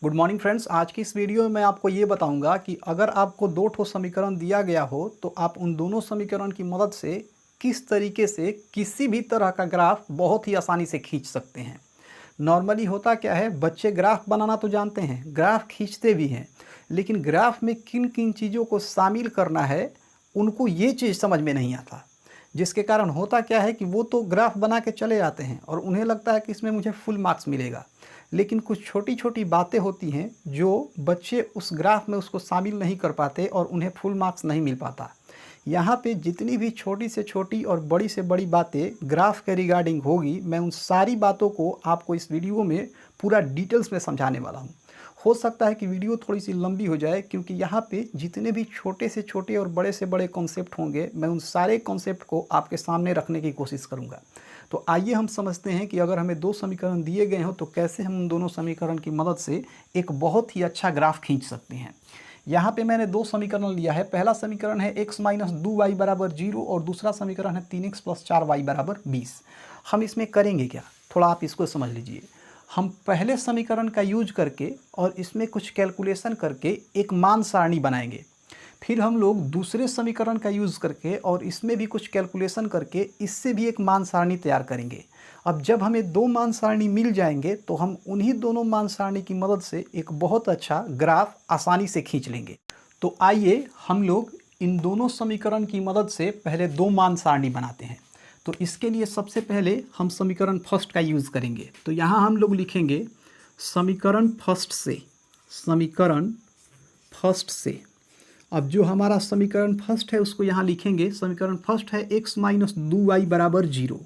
Good morning friends. आज की इस वीडियो में मैं आपको ये बताऊंगा कि अगर आपको दो ठो समीकरण दिया गया हो तो आप उन दोनों समीकरण की मदद से किस तरीके से किसी भी तरह का ग्राफ बहुत ही आसानी से खींच सकते हैं। नॉर्मली होता क्या है, बच्चे ग्राफ बनाना तो जानते हैं, ग्राफ खींचते भी हैं, लेकिन ग्राफ में किन किन चीज़ों को शामिल करना है उनको ये चीज़ समझ में नहीं आता। जिसके कारण होता क्या है कि वो तो ग्राफ बना के चले जाते हैं और उन्हें लगता है कि इसमें मुझे फुल मार्क्स मिलेगा, लेकिन कुछ छोटी छोटी बातें होती हैं जो बच्चे उस ग्राफ में उसको शामिल नहीं कर पाते और उन्हें फुल मार्क्स नहीं मिल पाता। यहाँ पे जितनी भी छोटी से छोटी और बड़ी से बड़ी बातें ग्राफ के रिगार्डिंग होगी, मैं उन सारी बातों को आपको इस वीडियो में पूरा डिटेल्स में समझाने वाला हूँ। हो सकता है कि वीडियो थोड़ी सी लंबी हो जाए, क्योंकि यहाँ पे जितने भी छोटे से छोटे और बड़े से बड़े कॉन्सेप्ट होंगे, मैं उन सारे कॉन्सेप्ट को आपके सामने रखने की कोशिश करूँगा। तो आइए हम समझते हैं कि अगर हमें दो समीकरण दिए गए हों तो कैसे हम उन दोनों समीकरण की मदद से एक बहुत ही अच्छा ग्राफ खींच सकते हैं। यहाँ पे मैंने दो समीकरण लिया है। पहला समीकरण है x माइनस 2y बराबर 0 और दूसरा समीकरण है 3x प्लस 4y बराबर 20। हम इसमें करेंगे क्या, थोड़ा आप इसको समझ लीजिए। हम पहले समीकरण का यूज करके और इसमें कुछ कैलकुलेशन करके एक मान सारणी बनाएंगे। फिर हम लोग दूसरे समीकरण का यूज़ करके और इसमें भी कुछ कैलकुलेशन करके इससे भी एक मान सारणी तैयार करेंगे। अब जब हमें दो मान सारणी मिल जाएंगे तो हम उन्हीं दोनों मान सारणी की मदद से एक बहुत अच्छा ग्राफ आसानी से खींच लेंगे। तो आइए हम लोग इन दोनों समीकरण की मदद से पहले दो मान सारणी बनाते हैं। तो इसके लिए सबसे पहले हम समीकरण फर्स्ट का यूज़ करेंगे। तो यहाँ हम लोग लिखेंगे समीकरण फर्स्ट से। अब जो हमारा समीकरण फर्स्ट है उसको यहाँ लिखेंगे। समीकरण फर्स्ट है x माइनस 2y बराबर 0,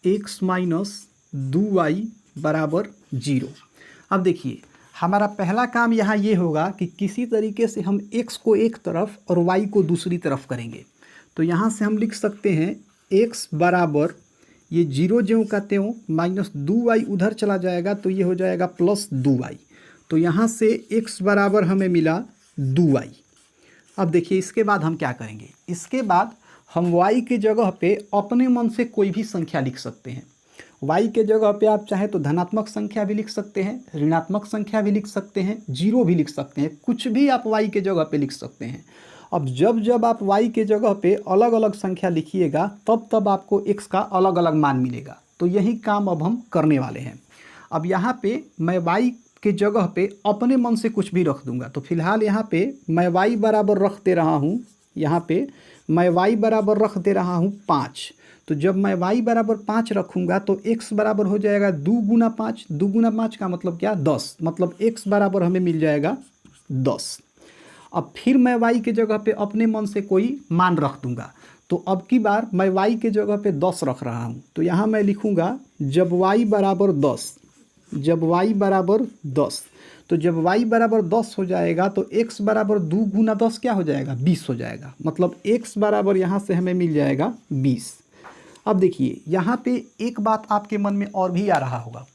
x माइनस 2y बराबर 0। अब देखिए हमारा पहला काम यहाँ ये होगा कि किसी तरीके से हम x को एक तरफ और y को दूसरी तरफ करेंगे। तो यहाँ से हम लिख सकते हैं x बराबर ये 0 ज्यों का त्यों माइनस 2y उधर चला जाएगा तो ये हो जाएगा प्लस 2y। तो यहाँ से x बराबर हमें मिला 2y। अब देखिए इसके बाद हम क्या करेंगे, इसके बाद हम y के जगह पे अपने मन से कोई भी संख्या लिख सकते हैं। y के जगह पे आप चाहें तो धनात्मक संख्या भी लिख सकते हैं, ऋणात्मक संख्या भी लिख सकते हैं, जीरो भी लिख सकते हैं, कुछ भी आप y के जगह पे लिख सकते हैं। अब जब जब आप y के जगह पे अलग अलग संख्या लिखिएगा तब तब आपको x का अलग अलग मान मिलेगा। तो यही काम अब हम करने वाले हैं। अब यहाँ पे मैं y के जगह पे अपने मन से कुछ भी रख दूंगा। तो फिलहाल यहाँ पे मैं y बराबर रख दे रहा हूँ, यहाँ पे मैं y बराबर रख दे रहा हूँ 5। तो जब मैं y बराबर 5 रखूँगा तो x बराबर हो जाएगा 2 गुना 5। 2 गुना 5 का मतलब क्या, 10। मतलब x बराबर हमें मिल जाएगा 10। अब फिर मैं y के जगह पे अपने मन से कोई मान रख दूंगा। तो अब की बार मैं y के जगह पे 10 रख रहा हूँ। तो यहाँ मैं लिखूँगा जब y बराबर 10, जब y बराबर 10। तो जब y बराबर 10 हो जाएगा तो x बराबर 2 गुना 10 क्या हो जाएगा, 20 हो जाएगा। मतलब x बराबर यहाँ से हमें मिल जाएगा 20। अब देखिए यहाँ पे एक बात आपके मन में और भी आ रहा होगा,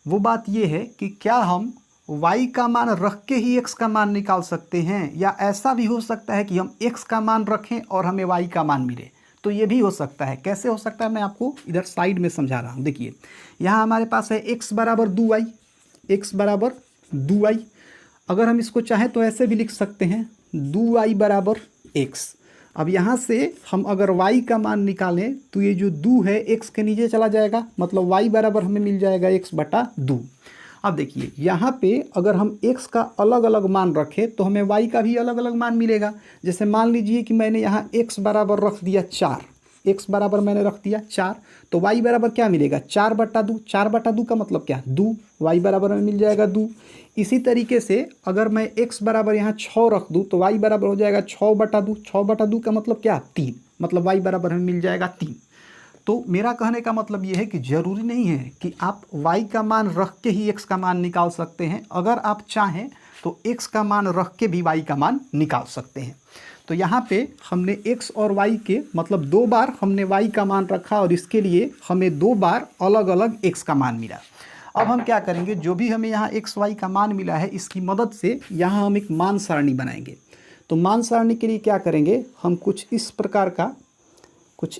वो बात ये है कि क्या हम y का मान रख के ही x का मान निकाल सकते हैं, या ऐसा भी हो सकता है कि हम x का मान रखें और हमें y का मान मिले। तो ये भी हो सकता है। कैसे हो सकता है मैं आपको इधर साइड में समझा रहा हूँ। देखिए यहाँ हमारे पास है x बराबर 2y, x बराबर 2y। अगर हम इसको चाहें तो ऐसे भी लिख सकते हैं 2y बराबर x। अब यहाँ से हम अगर y का मान निकालें तो ये जो 2 है x के नीचे चला जाएगा, मतलब y बराबर हमें मिल जाएगा x बटा 2। अब देखिए यहाँ पे अगर हम x का अलग अलग मान रखें तो हमें y का भी अलग अलग मान मिलेगा। जैसे मान लीजिए कि मैंने यहाँ x बराबर रख दिया 4, x बराबर मैंने रख दिया 4, तो y बराबर क्या मिलेगा, 4 बटा 2। 4 बटा 2 का मतलब क्या, 2। y बराबर हमें मिल जाएगा 2। इसी तरीके से अगर मैं x बराबर यहाँ 6 रख दूँ तो y बराबर हो जाएगा 6 बटा 2। 6 बटा 2 का मतलब क्या, 3। मतलब y बराबर हमें मिल जाएगा 3। तो मेरा कहने का मतलब ये है कि ज़रूरी नहीं है कि आप y का मान रख के ही x का मान निकाल सकते हैं। अगर आप चाहें तो x का मान रख के भी y का मान निकाल सकते हैं। तो यहाँ पे हमने x और y के मतलब 2 बार हमने y का मान रखा और इसके लिए हमें 2 बार अलग अलग x का मान मिला। अब हम क्या करेंगे, जो भी हमें यहाँ x y का मान मिला है इसकी मदद से यहाँ हम एक मान सारणी बनाएंगे। तो मान सारणी के लिए क्या करेंगे, हम कुछ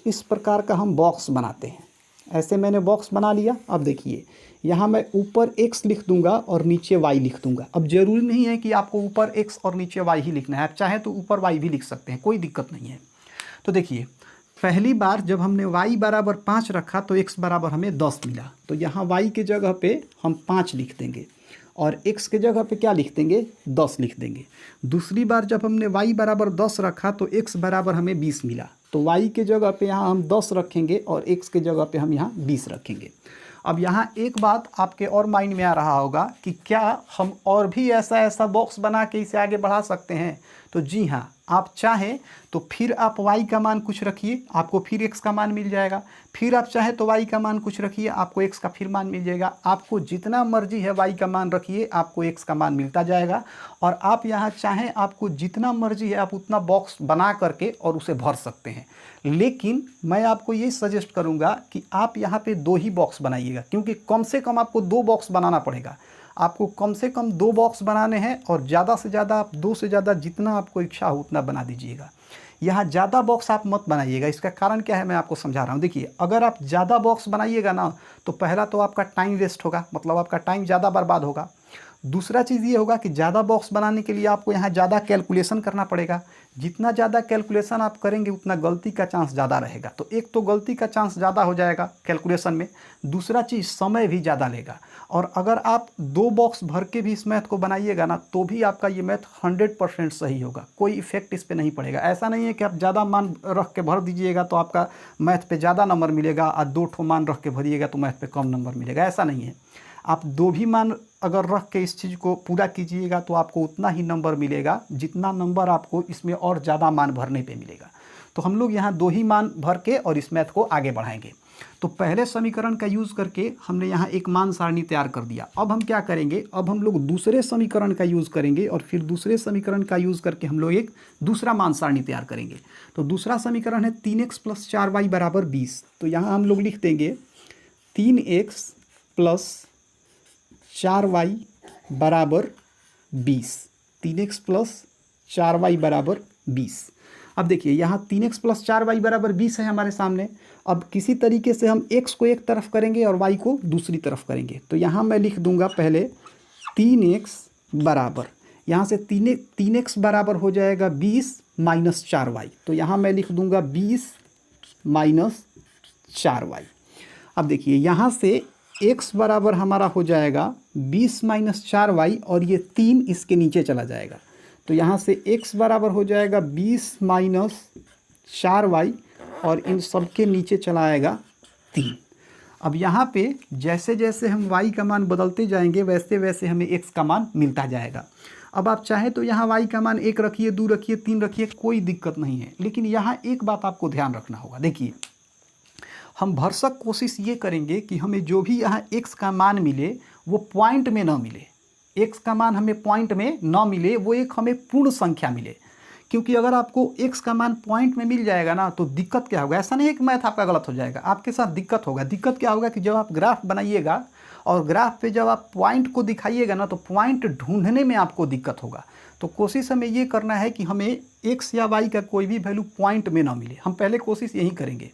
इस प्रकार का हम बॉक्स बनाते हैं। ऐसे मैंने बॉक्स बना लिया। अब देखिए यहाँ मैं ऊपर x लिख दूंगा और नीचे y लिख दूंगा। अब जरूरी नहीं है कि आपको ऊपर x और नीचे y ही लिखना है, आप चाहें तो ऊपर y भी लिख सकते हैं, कोई दिक्कत नहीं है। तो देखिए पहली बार जब हमने y बराबर 5 रखा तो x बराबर हमें 10 मिला, तो यहाँ y के जगह पे हम 5 लिख देंगे और x के जगह पे क्या लिख देंगे, 10 लिख देंगे। दूसरी बार जब हमने y बराबर 10 रखा तो x बराबर हमें 20 मिला, तो y के जगह पे यहाँ हम 10 रखेंगे और x के जगह पे हम यहाँ 20 रखेंगे। अब यहाँ एक बात आपके और माइंड में आ रहा होगा कि क्या हम और भी ऐसा बॉक्स बना के इसे आगे बढ़ा सकते हैं? तो जी हाँ, आप चाहें तो फिर आप y का मान कुछ रखिए, आपको फिर x का मान मिल जाएगा। फिर आप चाहें तो y का मान कुछ रखिए, आपको x का फिर मान मिल जाएगा। आपको जितना मर्जी है y का मान रखिए, आपको x का मान मिलता जाएगा। और आप यहाँ चाहें आपको जितना मर्जी है आप उतना बॉक्स बना करके और उसे भर सकते हैं। लेकिन मैं आपको ये सजेस्ट करूँगा कि आप यहाँ पे 2 ही बॉक्स बनाइएगा, क्योंकि कम से कम आपको 2 बॉक्स बनाना पड़ेगा। आपको कम से कम 2 बॉक्स बनाने हैं और ज़्यादा से ज़्यादा आप 2 से ज़्यादा जितना आपको इच्छा हो उतना बना दीजिएगा। यहाँ ज़्यादा बॉक्स आप मत बनाइएगा। इसका कारण क्या है मैं आपको समझा रहा हूँ। देखिए अगर आप ज़्यादा बॉक्स बनाइएगा ना तो पहला तो आपका टाइम वेस्ट होगा, मतलब आपका टाइम ज़्यादा बर्बाद होगा। दूसरा चीज़ ये होगा कि ज़्यादा बॉक्स बनाने के लिए आपको यहाँ ज़्यादा कैलकुलेशन करना पड़ेगा। जितना ज़्यादा कैलकुलेशन आप करेंगे उतना गलती का चांस ज़्यादा रहेगा। तो एक तो गलती का चांस ज़्यादा हो जाएगा कैलकुलेशन में, दूसरा चीज़ समय भी ज़्यादा लेगा। और अगर आप 2 बॉक्स भर के भी इस मैथ को बनाइएगा ना तो भी आपका ये मैथ 100% सही होगा, कोई इफेक्ट इस पर नहीं पड़ेगा। ऐसा नहीं है कि आप ज़्यादा मान रख के भर दीजिएगा तो आपका मैथ पे ज़्यादा नंबर मिलेगा और 2 ठो मान रख के भरिएगा तो मैथ पे कम नंबर मिलेगा, ऐसा नहीं है। आप 2 भी मान अगर रख के इस चीज़ को पूरा कीजिएगा तो आपको उतना ही नंबर मिलेगा जितना नंबर आपको इसमें और ज़्यादा मान भरने पे मिलेगा। तो हम लोग यहाँ 2 ही मान भर के और इस मैथ को आगे बढ़ाएंगे। तो पहले समीकरण का यूज़ करके हमने यहाँ एक मान सारणी तैयार कर दिया। अब हम क्या करेंगे, अब हम लोग दूसरे समीकरण का यूज़ करेंगे और फिर दूसरे समीकरण का यूज़ करके हम लोग एक दूसरा मान सारणी तैयार करेंगे। तो दूसरा समीकरण है 3x + 4y = 20। तो यहाँ हम लोग लिख देंगे 3x + 4y = 20। 3x + 4y = 20। अब देखिए यहाँ 3x + 4y = 20 है हमारे सामने। अब किसी तरीके से हम x को एक तरफ करेंगे और y को दूसरी तरफ करेंगे। तो यहाँ मैं लिख दूंगा पहले 3x बराबर, यहाँ से 3x बराबर हो जाएगा 20 - 4y। तो यहाँ मैं लिख दूंगा 20 - 4y। अब देखिए यहाँ से x बराबर हमारा हो जाएगा 20 - 4y और ये 3 इसके नीचे चला जाएगा। तो यहाँ से x बराबर हो जाएगा 20 - 4y और इन सब के नीचे चला आएगा 3। अब यहाँ पे जैसे जैसे हम y का मान बदलते जाएंगे वैसे वैसे हमें x का मान मिलता जाएगा। अब आप चाहें तो यहाँ y का मान 1 रखिए, 2 रखिए, 3 रखिए, कोई दिक्कत नहीं है। लेकिन यहाँ एक बात आपको ध्यान रखना होगा। देखिए हम भरसक कोशिश ये करेंगे कि हमें जो भी यहाँ x का मान मिले वो पॉइंट में ना मिले। x का मान हमें पॉइंट में ना मिले, वो एक हमें पूर्ण संख्या मिले। क्योंकि अगर आपको x का मान पॉइंट में मिल जाएगा ना तो दिक्कत क्या होगा, ऐसा नहीं है कि मैथ आपका गलत हो जाएगा, आपके साथ दिक्कत होगा। दिक्कत क्या होगा कि जब आप ग्राफ बनाइएगा और ग्राफ पे जब आप पॉइंट को दिखाइएगा ना तो पॉइंट ढूंढने में आपको दिक्कत होगा। तो कोशिश हमें ये करना है कि हमें x या y का कोई भी वैल्यू पॉइंट में ना मिले। हम पहले कोशिश यही करेंगे।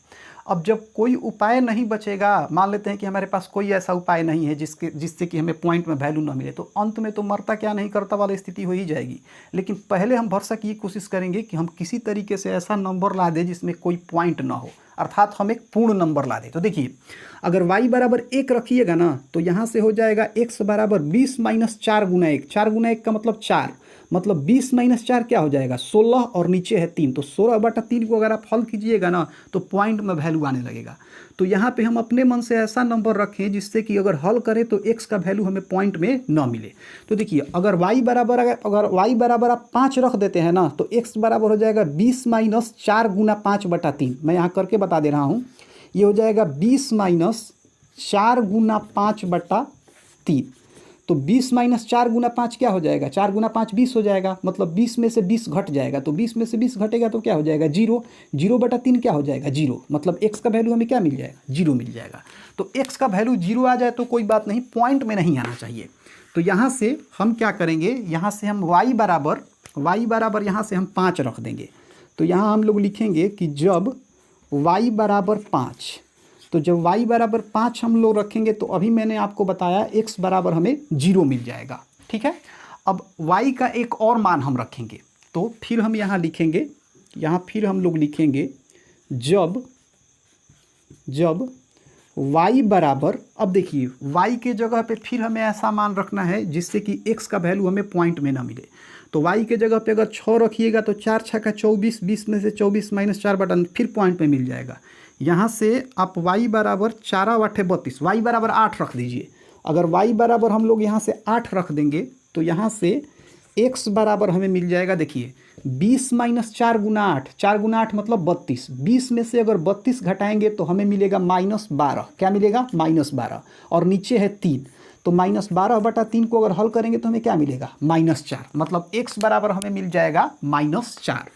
अब जब कोई उपाय नहीं बचेगा, मान लेते हैं कि हमारे पास कोई ऐसा उपाय नहीं है जिससे कि हमें पॉइंट में वैल्यू ना मिले, तो अंत में तो मरता क्या नहीं करता वाली स्थिति हो ही जाएगी। लेकिन पहले हम भरसक ये कोशिश करेंगे कि हम किसी तरीके से ऐसा नंबर ला दें जिसमें कोई पॉइंट ना हो, अर्थात हम एक पूर्ण नंबर ला दें। तो देखिए अगर y बराबर 1 रखिएगा ना तो यहाँ से हो जाएगा x बराबर 20 - 4 × 1। 4 × 1 का मतलब 4, मतलब 20 - 4 क्या हो जाएगा 16 और नीचे है 3। तो 16/3 को अगर आप हल कीजिएगा ना तो पॉइंट में वैल्यू आने लगेगा। तो यहाँ पे हम अपने मन से ऐसा नंबर रखें जिससे कि अगर हल करें तो x का वैल्यू हमें पॉइंट में ना मिले। तो देखिए अगर y बराबर आप 5 रख देते हैं ना तो x बराबर हो जाएगा 20 - 4 × 5/3। मैं यहाँ करके बता दे रहा हूँ, ये हो जाएगा 20 - 4 × 5/3। तो 20 - 4 × 5 क्या हो जाएगा, 4 × 5 20 हो जाएगा, मतलब 20 में से 20 घट जाएगा। तो 20 में से 20 घटेगा तो क्या हो जाएगा 0। 0/3 क्या हो जाएगा 0, मतलब x का वैल्यू हमें क्या मिल जाएगा 0 मिल जाएगा। तो x का वैल्यू 0 आ जाए तो कोई बात नहीं, पॉइंट में नहीं आना चाहिए। तो यहाँ से हम क्या करेंगे, यहाँ से हम y बराबर यहाँ से हम 5 रख देंगे। तो यहाँ हम लोग लिखेंगे कि जब y बराबर 5, तो जब y बराबर 5 हम लोग रखेंगे तो अभी मैंने आपको बताया x बराबर हमें 0 मिल जाएगा। ठीक है, अब y का एक और मान हम रखेंगे, तो फिर हम यहाँ लिखेंगे, यहाँ फिर हम लोग लिखेंगे जब y बराबर, अब देखिए y के जगह पे फिर हमें ऐसा मान रखना है जिससे कि x का वैल्यू हमें पॉइंट में ना मिले। तो y के जगह पे अगर 6 रखिएगा तो 4 6 का 24, 20 में से 24 माइनस 4 बटन फिर पॉइंट में मिल जाएगा। यहाँ से आप y बराबर 4 8 32, y बराबर 8 रख दीजिए। अगर y बराबर हम लोग यहाँ से 8 रख देंगे तो यहाँ से x बराबर हमें मिल जाएगा, देखिए 20 माइनस 4 गुना 8, 4 गुना 8 मतलब 32, 20 में से अगर 32 घटाएंगे तो हमें मिलेगा -12। क्या मिलेगा? -12। और नीचे है 3, तो -12/3 को अगर हल करेंगे तो हमें क्या मिलेगा? -4। मतलब x बराबर हमें मिल जाएगा -4।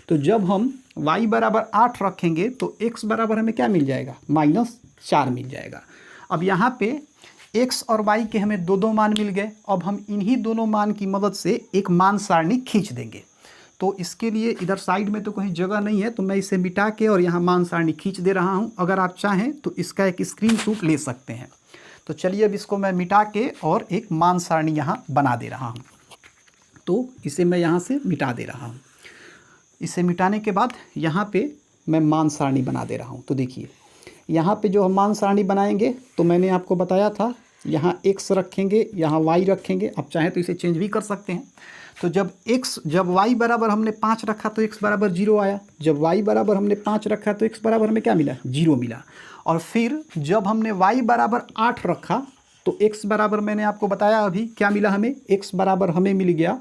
तो जब हम y बराबर 8 रखेंगे तो x बराबर हमें क्या मिल जाएगा? -4 मिल जाएगा। अब यहाँ पे x और y के हमें दो मान मिल गए। अब हम इन्हीं दोनों मान की मदद से एक मान सारणी खींच देंगे। तो इसके लिए इधर साइड में तो कहीं जगह नहीं है, तो मैं इसे मिटा के और यहाँ मान सारणी खींच दे रहा हूँ। अगर आप चाहें तो इसका एक स्क्रीनशॉट ले सकते हैं। तो चलिए अब इसको मैं मिटा के और एक मान सारणी यहाँ बना दे रहा हूँ। तो इसे मैं यहाँ से मिटा दे रहा हूँ। इसे मिटाने के बाद यहाँ पे मैं मान सारणी बना दे रहा हूँ। तो देखिए यहाँ पे जो हम मान सारणी बनाएंगे तो मैंने आपको बताया था, यहाँ x रखेंगे, यहाँ y रखेंगे। आप चाहें तो इसे चेंज भी कर सकते हैं। तो जब y बराबर हमने 5 रखा तो x बराबर 0 आया। जब y बराबर हमने 5 रखा तो x बराबर हमें क्या मिला? 0 मिला। और फिर जब हमने y बराबर 8 रखा तो x बराबर मैंने आपको बताया अभी क्या मिला हमें? x बराबर हमें मिल गया,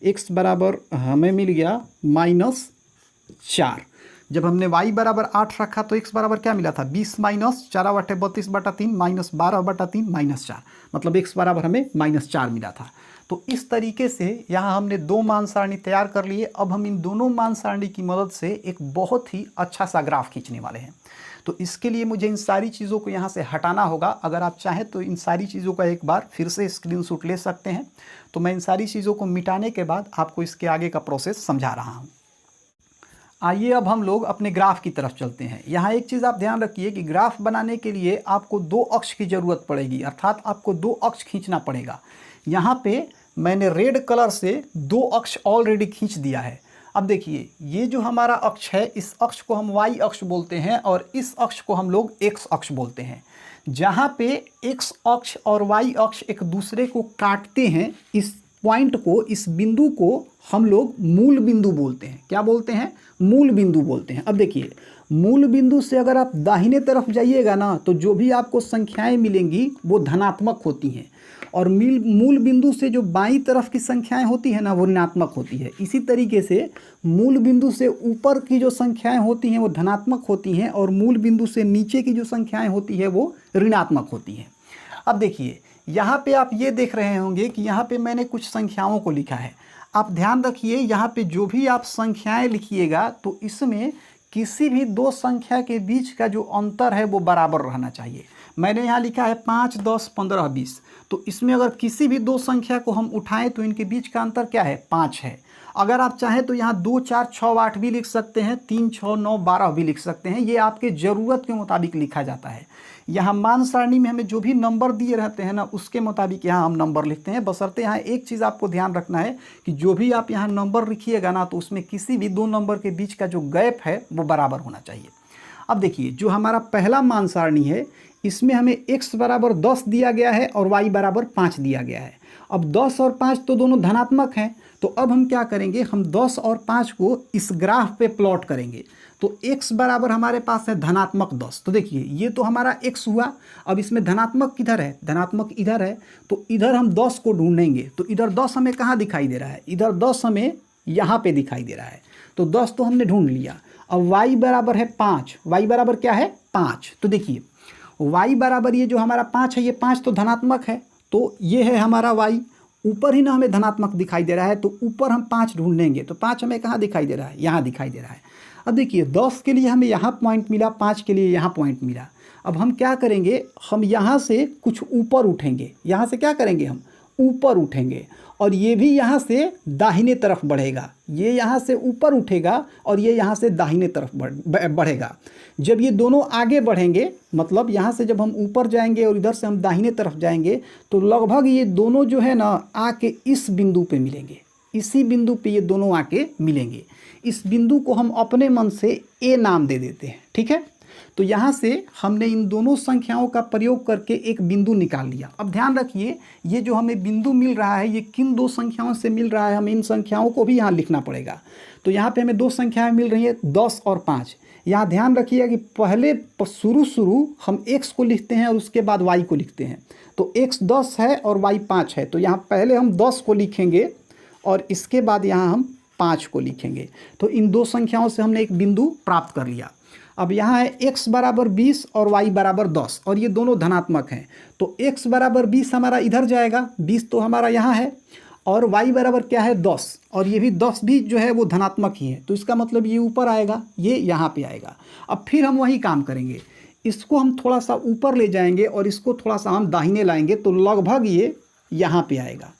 x बराबर हमें मिल गया -4। जब हमने y बराबर 8 रखा तो x बराबर क्या मिला था? 20 माइनस 4 बटे 32/3 माइनस 12/3 -4, मतलब x बराबर हमें -4 मिला था। तो इस तरीके से यहाँ हमने दो मान सारणी तैयार कर लिए। अब हम इन दोनों मान सारणी की मदद से एक बहुत ही अच्छा सा ग्राफ खींचने वाले हैं। तो इसके लिए मुझे इन सारी चीज़ों को यहाँ से हटाना होगा। अगर आप चाहें तो इन सारी चीज़ों का एक बार फिर से स्क्रीनशॉट ले सकते हैं। तो मैं इन सारी चीज़ों को मिटाने के बाद आपको इसके आगे का प्रोसेस समझा रहा हूँ। आइए अब हम लोग अपने ग्राफ की तरफ चलते हैं। यहाँ एक चीज़ आप ध्यान रखिए कि ग्राफ बनाने के लिए आपको दो अक्ष की ज़रूरत पड़ेगी, अर्थात आपको दो अक्ष खींचना पड़ेगा। यहाँ पे मैंने रेड कलर से दो अक्ष ऑलरेडी खींच दिया है। अब देखिए ये जो हमारा अक्ष है, इस अक्ष को हम y अक्ष बोलते हैं और इस अक्ष को हम लोग x अक्ष बोलते हैं। जहाँ पे x अक्ष और y अक्ष एक दूसरे को काटते हैं, इस पॉइंट को, इस बिंदु को हम लोग मूल बिंदु बोलते हैं। क्या बोलते हैं? मूल बिंदु बोलते हैं। अब देखिए मूल बिंदु से अगर आप दाहिने तरफ जाइएगा ना तो जो भी आपको संख्याएं मिलेंगी वो धनात्मक होती हैं, और मूल बिंदु से जो बाईं तरफ की संख्याएं होती है ना वो ऋणात्मक होती है। इसी तरीके से मूल बिंदु से ऊपर की जो संख्याएं होती हैं वो धनात्मक होती हैं, और मूल बिंदु से नीचे की जो संख्याएं होती है वो ऋणात्मक होती हैं। अब देखिए यहाँ पे आप ये देख रहे होंगे कि यहाँ पे मैंने कुछ संख्याओं को लिखा है। आप ध्यान रखिए यहाँ पे जो भी आप संख्याएं लिखिएगा तो इसमें किसी भी दो संख्या के बीच का जो अंतर है वो बराबर रहना चाहिए। मैंने यहाँ लिखा है 5, 10, 15, 20। तो इसमें अगर किसी भी दो संख्या को हम उठाएं तो इनके बीच का अंतर क्या है? 5 है। अगर आप चाहें तो यहाँ 2, 4, 6, 8 भी लिख सकते हैं, 3, 6, 9, 12 भी लिख सकते हैं। ये आपके ज़रूरत के मुताबिक लिखा जाता है। यहाँ मान सारणी में हमें जो भी नंबर दिए रहते हैं ना उसके मुताबिक यहाँ हम नंबर लिखते हैं। बशर्ते यहाँ एक चीज़ आपको ध्यान रखना है कि जो भी आप यहाँ नंबर लिखिएगा ना तो उसमें किसी भी दो नंबर के बीच का जो गैप है वो बराबर होना चाहिए। अब देखिए जो हमारा पहला मान सारणी है इसमें हमें x बराबर 10 दिया गया है और y बराबर 5 दिया गया है। अब 10 और 5 तो दोनों धनात्मक हैं, तो अब हम क्या करेंगे? हम 10 और 5 को इस ग्राफ पे प्लॉट करेंगे। तो x बराबर हमारे पास है धनात्मक 10। तो देखिए ये तो हमारा x हुआ। अब इसमें धनात्मक किधर है? धनात्मक इधर है। तो इधर हम 10 को ढूंढेंगे। तो इधर 10 हमें कहाँ दिखाई दे रहा है? इधर 10 हमें यहाँ पे दिखाई दे रहा है। तो 10 तो हमने ढूंढ लिया। अब y बराबर है 5। y बराबर क्या है? 5। तो देखिए y बराबर ये जो हमारा 5 है, ये 5 तो धनात्मक है, तो ये है हमारा y। ऊपर ही ना हमें धनात्मक दिखाई दे रहा है, तो ऊपर हम 5 ढूंढेंगे। तो 5 हमें कहाँ दिखाई दे रहा है? यहाँ दिखाई दे रहा है। अब देखिए 10 के लिए हमें यहाँ पॉइंट मिला, 5 के लिए यहाँ पॉइंट मिला। अब हम क्या करेंगे? हम यहाँ से कुछ ऊपर उठेंगे। यहाँ से क्या करेंगे? हम ऊपर उठेंगे और ये भी यहाँ से दाहिने तरफ बढ़ेगा, ये यहाँ से ऊपर उठेगा और ये यहाँ से दाहिने तरफ बढ़ेगा। जब ये दोनों आगे बढ़ेंगे, मतलब यहाँ से जब हम ऊपर जाएंगे और इधर से हम दाहिने तरफ जाएंगे, तो लगभग ये दोनों जो है ना आके इस बिंदु पे मिलेंगे, इसी बिंदु पे ये दोनों आके मिलेंगे। इस बिंदु को हम अपने मन से ए नाम दे देते हैं, ठीक है। तो यहाँ से हमने इन दोनों संख्याओं का प्रयोग करके एक बिंदु निकाल लिया। अब ध्यान रखिए, ये जो हमें बिंदु मिल रहा है ये किन दो संख्याओं से मिल रहा है, हमें इन संख्याओं को भी यहाँ लिखना पड़ेगा। तो यहाँ पे हमें दो संख्याएं मिल रही है 10 और 5। यहाँ ध्यान रखिएगा कि पहले शुरू हम x को लिखते हैं और उसके बाद y को लिखते हैं। तो x 10 है और y 5 है, तो यहाँ पहले हम 10 को लिखेंगे और इसके बाद यहाँ हम 5 को लिखेंगे। तो इन दो संख्याओं से हमने एक बिंदु प्राप्त कर लिया। अब यहाँ है x बराबर 20 और y बराबर 10 और ये दोनों धनात्मक हैं। तो x बराबर 20 हमारा इधर जाएगा, 20 तो हमारा यहाँ है, और y बराबर क्या है 10, और ये भी 10 भी जो है वो धनात्मक ही है। तो इसका मतलब ये ऊपर आएगा, ये यहाँ पे आएगा। अब फिर हम वही काम करेंगे, इसको हम थोड़ा सा ऊपर ले जाएंगे और इसको थोड़ा सा हम दाहिने लाएंगे, तो लगभग ये यहाँ पे आएगा।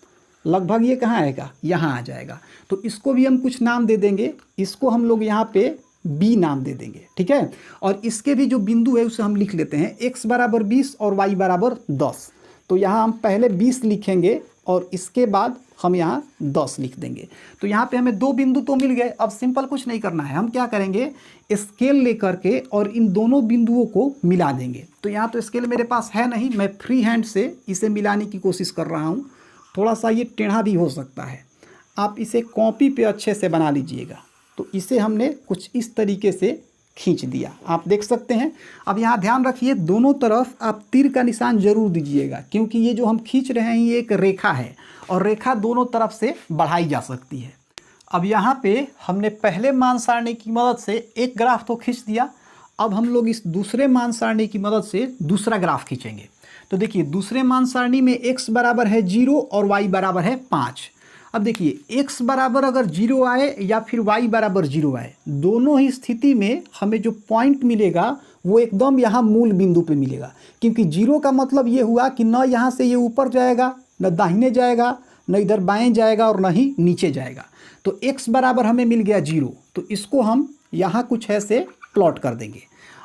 लगभग ये कहाँ आएगा, यहाँ आ जाएगा। तो इसको भी हम कुछ नाम दे देंगे, इसको हम लोग यहाँ पे बी नाम दे देंगे, ठीक है। और इसके भी जो बिंदु है उसे हम लिख लेते हैं, x बराबर 20 और y बराबर 10। तो यहाँ हम पहले 20 लिखेंगे और इसके बाद हम यहाँ 10 लिख देंगे। तो यहाँ पे हमें दो बिंदु तो मिल गए। अब सिंपल कुछ नहीं करना है, हम क्या करेंगे, स्केल लेकर के और इन दोनों बिंदुओं को मिला देंगे। तो यहाँ तो स्केल मेरे पास है नहीं, मैं फ्री हैंड से इसे मिलाने की कोशिश कर रहा हूँ। थोड़ा सा ये टेढ़ा भी हो सकता है, आप इसे कॉपी पे अच्छे से बना लीजिएगा। तो इसे हमने कुछ इस तरीके से खींच दिया, आप देख सकते हैं। अब यहाँ ध्यान रखिए, दोनों तरफ आप तीर का निशान जरूर दीजिएगा, क्योंकि ये जो हम खींच रहे हैं ये एक रेखा है और रेखा दोनों तरफ से बढ़ाई जा सकती है। अब यहाँ पे हमने पहले मान सारणी की मदद से एक ग्राफ तो खींच दिया। अब हम लोग इस दूसरे मान सारणी की मदद से दूसरा ग्राफ खींचेंगे। तो देखिए, दूसरे मान सारणी में x बराबर है 0 और y बराबर है 5। अब देखिए, x बराबर अगर 0 आए या फिर y बराबर 0 आए, दोनों ही स्थिति में हमें जो पॉइंट मिलेगा वो एकदम यहाँ मूल बिंदु पे मिलेगा। क्योंकि 0 का मतलब ये हुआ कि न यहाँ से ये ऊपर जाएगा, न दाहिने जाएगा, न इधर बाएं जाएगा और न ही नीचे जाएगा। तो x बराबर हमें मिल गया 0, तो इसको हम यहाँ कुछ ऐसे प्लॉट कर देंगे।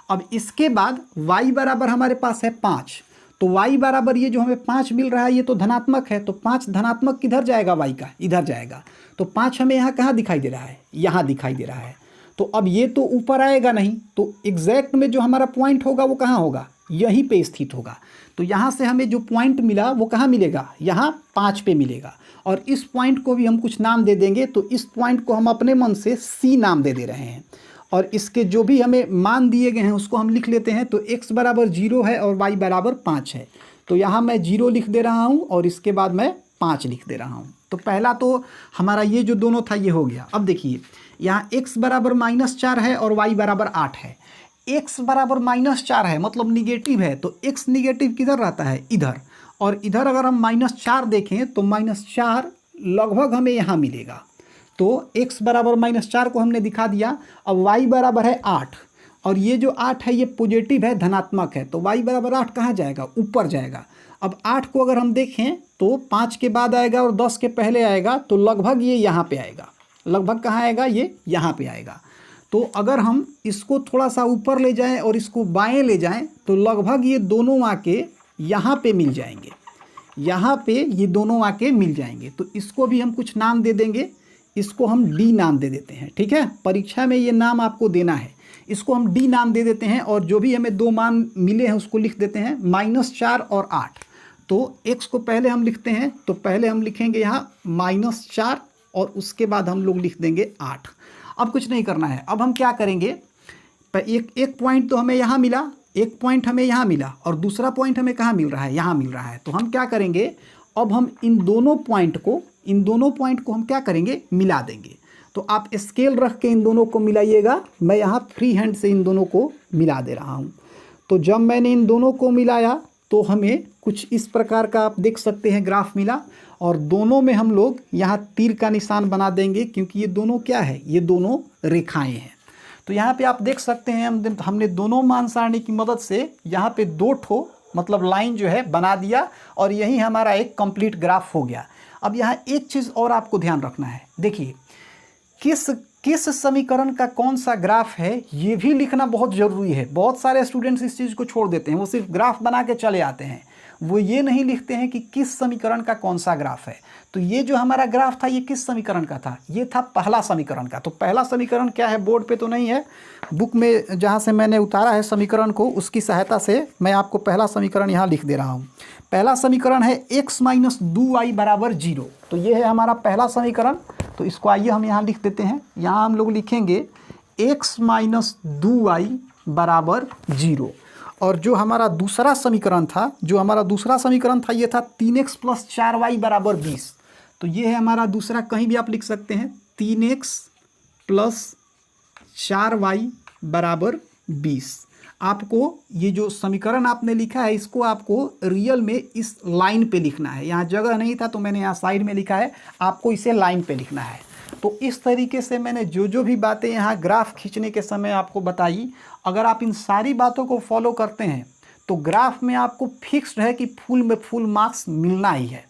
अब इसके बाद y बराबर हमारे पास है 5। तो y बराबर ये जो हमें 5 मिल रहा है ये तो धनात्मक है, तो 5 धनात्मक किधर जाएगा, y का इधर जाएगा। तो 5 हमें यहाँ कहाँ दिखाई दे रहा है, यहाँ दिखाई दे रहा है। तो अब ये तो ऊपर आएगा नहीं, तो एग्जैक्ट में जो हमारा पॉइंट होगा वो कहाँ होगा, यहीं पे स्थित होगा। तो यहाँ से हमें जो पॉइंट मिला वो कहाँ मिलेगा, यहाँ 5 पे मिलेगा। और इस पॉइंट को भी हम कुछ नाम दे देंगे। तो इस पॉइंट को हम अपने मन से C नाम दे रहे हैं और इसके जो भी हमें मान दिए गए हैं उसको हम लिख लेते हैं। तो x बराबर 0 है और y बराबर 5 है। तो यहाँ मैं 0 लिख दे रहा हूँ और इसके बाद मैं 5 लिख दे रहा हूँ। तो पहला तो हमारा ये जो दोनों था ये हो गया। अब देखिए, यहाँ x बराबर -4 है और y बराबर 8 है। x बराबर -4 है मतलब निगेटिव है, तो x निगेटिव किधर रहता है, इधर। और इधर अगर हम -4 देखें तो -4 लगभग हमें यहाँ मिलेगा। तो x बराबर -4 को हमने दिखा दिया। अब y बराबर है 8 और ये जो 8 है ये पॉजिटिव है, धनात्मक है। तो y बराबर 8 कहाँ जाएगा, ऊपर जाएगा। अब 8 को अगर हम देखें तो 5 के बाद आएगा और 10 के पहले आएगा, तो लगभग ये यहाँ पे आएगा। लगभग कहाँ आएगा, ये यहाँ पे आएगा। तो अगर हम इसको थोड़ा सा ऊपर ले जाएं और इसको बाएं ले जाएं तो लगभग ये दोनों आके यहाँ पे मिल जाएंगे। यहाँ पे ये दोनों आके मिल जाएंगे। तो इसको भी हम कुछ नाम दे देंगे, इसको हम D नाम दे देते हैं, ठीक है। परीक्षा में ये नाम आपको देना है। इसको हम D नाम दे देते हैं और जो भी हमें दो मान मिले हैं उसको लिख देते हैं, -4 और 8। तो x को पहले हम लिखते हैं, तो पहले हम लिखेंगे यहाँ -4 और उसके बाद हम लोग लिख देंगे 8। अब कुछ नहीं करना है। अब हम क्या करेंगे, एक पॉइंट तो हमें यहाँ मिला, एक पॉइंट हमें यहाँ मिला और दूसरा पॉइंट हमें कहाँ मिल रहा है, यहाँ मिल रहा है। तो हम क्या करेंगे, अब हम इन दोनों पॉइंट को हम क्या करेंगे, मिला देंगे। तो आप स्केल रख के इन दोनों को मिलाइएगा। मैं यहाँ फ्री हैंड से इन दोनों को मिला दे रहा हूँ। तो जब मैंने इन दोनों को मिलाया तो हमें कुछ इस प्रकार का आप देख सकते हैं ग्राफ मिला। और दोनों में हम लोग यहाँ तीर का निशान बना देंगे, क्योंकि ये दोनों क्या है, ये दोनों रेखाएं हैं। तो यहाँ पे आप देख सकते हैं हमने दोनों मान सारणी की मदद से यहाँ पे 2 ठो मतलब लाइन जो है बना दिया और यही हमारा एक कंप्लीट ग्राफ हो गया। अब यहाँ एक चीज़ और आपको ध्यान रखना है, देखिए किस समीकरण का कौन सा ग्राफ है ये भी लिखना बहुत ज़रूरी है। बहुत सारे स्टूडेंट्स इस चीज़ को छोड़ देते हैं, वो सिर्फ ग्राफ बना के चले आते हैं, वो ये नहीं लिखते हैं कि किस समीकरण का कौन सा ग्राफ है। तो ये जो हमारा ग्राफ था ये किस समीकरण का था, ये था पहला समीकरण का। तो पहला समीकरण क्या है, बोर्ड पे तो नहीं है, बुक में जहाँ से मैंने उतारा है समीकरण को उसकी सहायता से मैं आपको पहला समीकरण यहाँ लिख दे रहा हूँ। पहला समीकरण है x माइनस 2y बराबर 0। तो ये है हमारा पहला समीकरण। तो इसको आइए हम यहाँ लिख देते हैं। यहाँ हम लोग लिखेंगे x माइनस 2y बराबर 0। और जो हमारा दूसरा समीकरण था, ये था 3x प्लस 4y बराबर 20। तो ये है हमारा दूसरा, कहीं भी आप लिख सकते हैं 3x प्लस 4y बराबर 20। आपको ये जो समीकरण आपने लिखा है इसको आपको रियल में इस लाइन पे लिखना है। यहाँ जगह नहीं था तो मैंने यहाँ साइड में लिखा है, आपको इसे लाइन पे लिखना है। तो इस तरीके से मैंने जो भी बातें यहाँ ग्राफ खींचने के समय आपको बताई, अगर आप इन सारी बातों को फॉलो करते हैं तो ग्राफ में आपको फिक्स्ड है कि फुल में फुल मार्क्स मिलना ही है।